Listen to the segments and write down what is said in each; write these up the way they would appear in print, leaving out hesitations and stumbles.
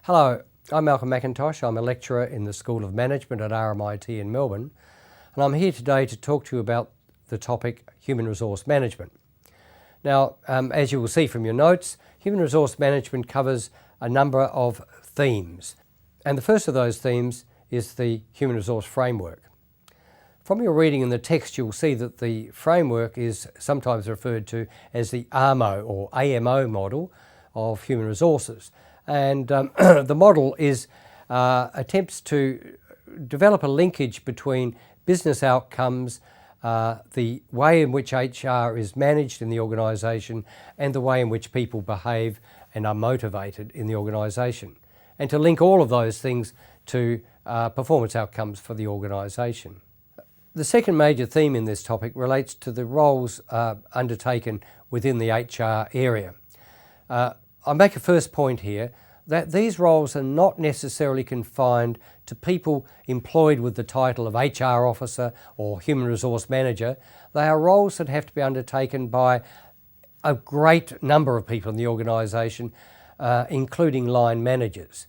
Hello, I'm Malcolm Macintosh. I'm a lecturer in the School of Management at RMIT in Melbourne, and I'm here today to talk to you about the topic human resource management. Now, as you will see from your notes, human resource management covers a number of themes, and the first of those themes is the human resource framework. From your reading in the text, you'll see that the framework is sometimes referred to as the AMO or AMO model of human resources. And the model is attempts to develop a linkage between business outcomes, the way in which HR is managed in the organisation, and the way in which people behave and are motivated in the organisation, and to link all of those things to performance outcomes for the organisation. The second major theme in this topic relates to the roles undertaken within the HR area. I make a first point here that these roles are not necessarily confined to people employed with the title of HR officer or human resource manager. They are roles that have to be undertaken by a great number of people in the organisation, including line managers.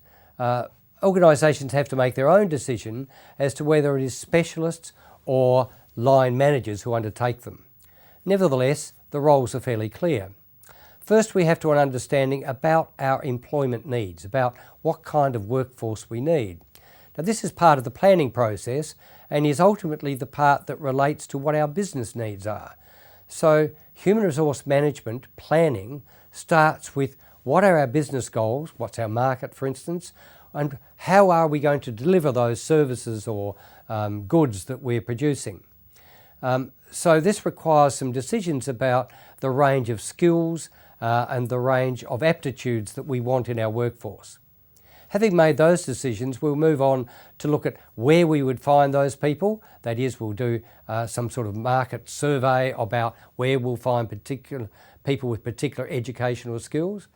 Organisations have to make their own decision as to whether it is specialists or line managers who undertake them. Nevertheless, the roles are fairly clear. First, we have to have an understanding about our employment needs, about what kind of workforce we need. Now, this is part of the planning process and is ultimately the part that relates to what our business needs are. So, human resource management planning starts with what are our business goals, what's our market, for instance, and how are we going to deliver those services or goods that we're producing. So this requires some decisions about the range of skills and the range of aptitudes that we want in our workforce. Having made those decisions, we'll move on to look at where we would find those people. That is, we'll do some sort of market survey about where we'll find particular people with particular educational skills.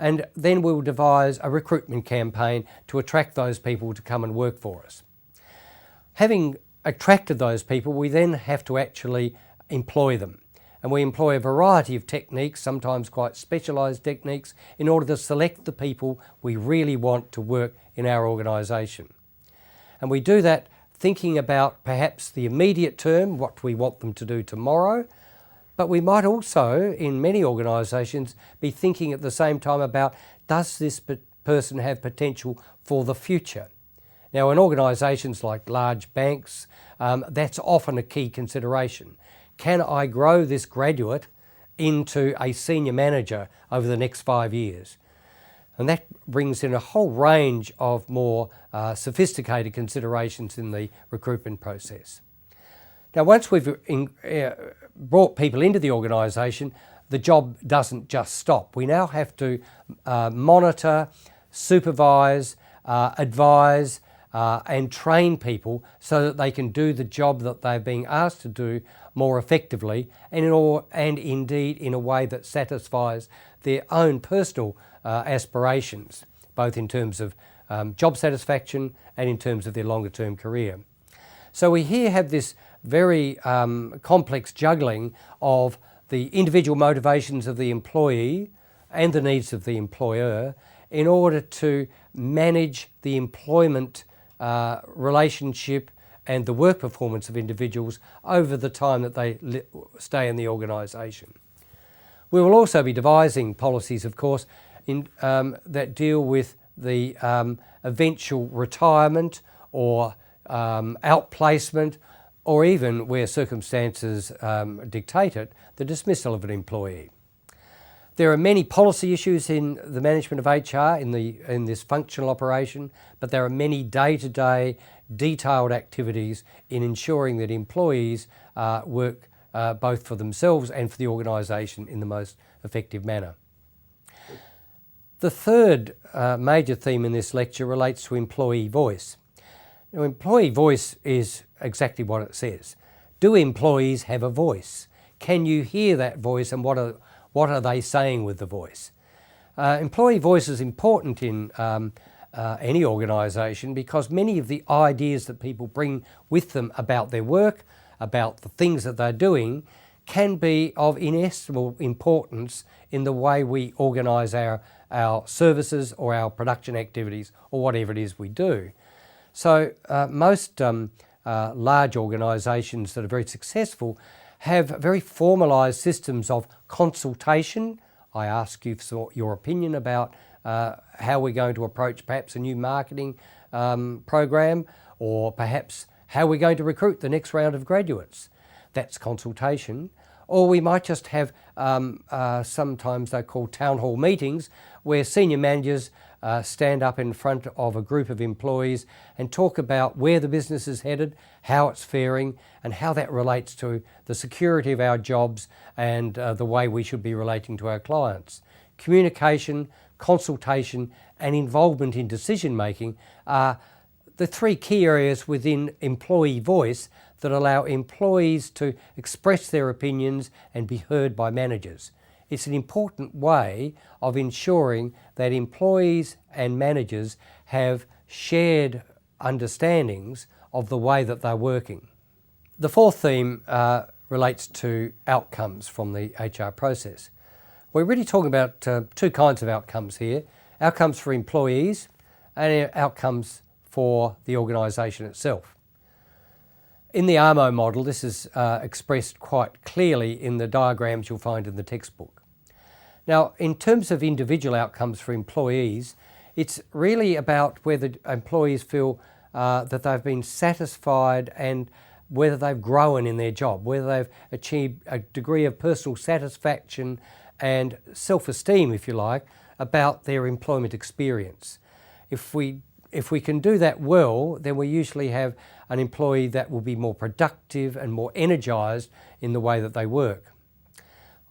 And then we'll devise a recruitment campaign to attract those people to come and work for us. Having attracted those people, we then have to actually employ them. And we employ a variety of techniques, sometimes quite specialised techniques, in order to select the people we really want to work in our organisation. And we do that thinking about perhaps the immediate term, what we want them to do tomorrow, but we might also, in many organisations, be thinking at the same time about, does this person have potential for the future? Now, in organisations like large banks, that's often a key consideration. Can I grow this graduate into a senior manager over the next 5 years? And that brings in a whole range of more sophisticated considerations in the recruitment process. Now, once we've brought people into the organisation, the job doesn't just stop. We now have to monitor, supervise, advise, and train people so that they can do the job that they're being asked to do more effectively and indeed in a way that satisfies their own personal aspirations, both in terms of job satisfaction and in terms of their longer term career. So we here have this very complex juggling of the individual motivations of the employee and the needs of the employer in order to manage the employment relationship and the work performance of individuals over the time that they stay in the organisation. We will also be devising policies, of course, that deal with the eventual retirement or outplacement, or even, where circumstances dictate it, the dismissal of an employee. There are many policy issues in the management of HR in this functional operation, but there are many day-to-day detailed activities in ensuring that employees work both for themselves and for the organisation in the most effective manner. The third major theme in this lecture relates to employee voice. Now, employee voice is exactly what it says. Do employees have a voice? Can you hear that voice, and what are they saying with the voice? Employee voice is important in any organisation because many of the ideas that people bring with them about their work, about the things that they're doing, can be of inestimable importance in the way we organise our services or our production activities or whatever it is we do. So most large organisations that are very successful have very formalised systems of consultation. I ask you for your opinion about how we're going to approach perhaps a new marketing program, or perhaps how we're going to recruit the next round of graduates. That's consultation. Or we might just have, sometimes they're called town hall meetings, where senior managers stand up in front of a group of employees and talk about where the business is headed, how it's faring, and how that relates to the security of our jobs and the way we should be relating to our clients. Communication, consultation, and involvement in decision making are the three key areas within employee voice that allow employees to express their opinions and be heard by managers. It's an important way of ensuring that employees and managers have shared understandings of the way that they're working. The fourth theme relates to outcomes from the HR process. We're really talking about two kinds of outcomes here: outcomes for employees and outcomes for the organisation itself. In the RMO model, this is expressed quite clearly in the diagrams you'll find in the textbook. Now, in terms of individual outcomes for employees, it's really about whether employees feel that they've been satisfied and whether they've grown in their job, whether they've achieved a degree of personal satisfaction and self-esteem, if you like, about their employment experience. If we can do that well, then we usually have an employee that will be more productive and more energised in the way that they work.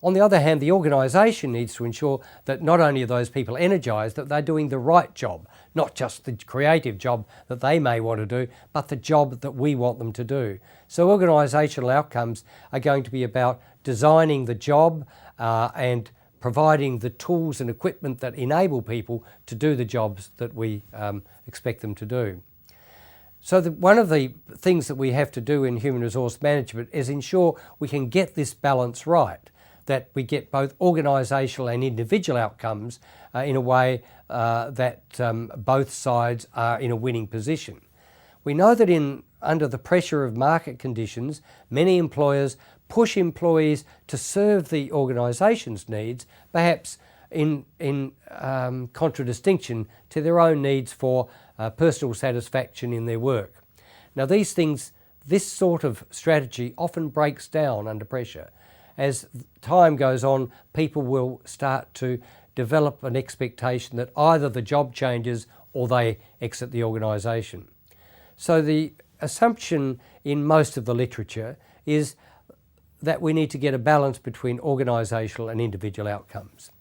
On the other hand, the organisation needs to ensure that not only are those people energised, that they're doing the right job, not just the creative job that they may want to do, but the job that we want them to do. So organisational outcomes are going to be about designing the job and providing the tools and equipment that enable people to do the jobs that we expect them to do. So one of the things that we have to do in human resource management is ensure we can get this balance right, that we get both organisational and individual outcomes in a way that both sides are in a winning position. We know that under the pressure of market conditions, many employers push employees to serve the organisation's needs, perhaps in contradistinction to their own needs for personal satisfaction in their work. Now this sort of strategy often breaks down under pressure. As time goes on, people will start to develop an expectation that either the job changes or they exit the organisation. So the assumption in most of the literature is that we need to get a balance between organisational and individual outcomes.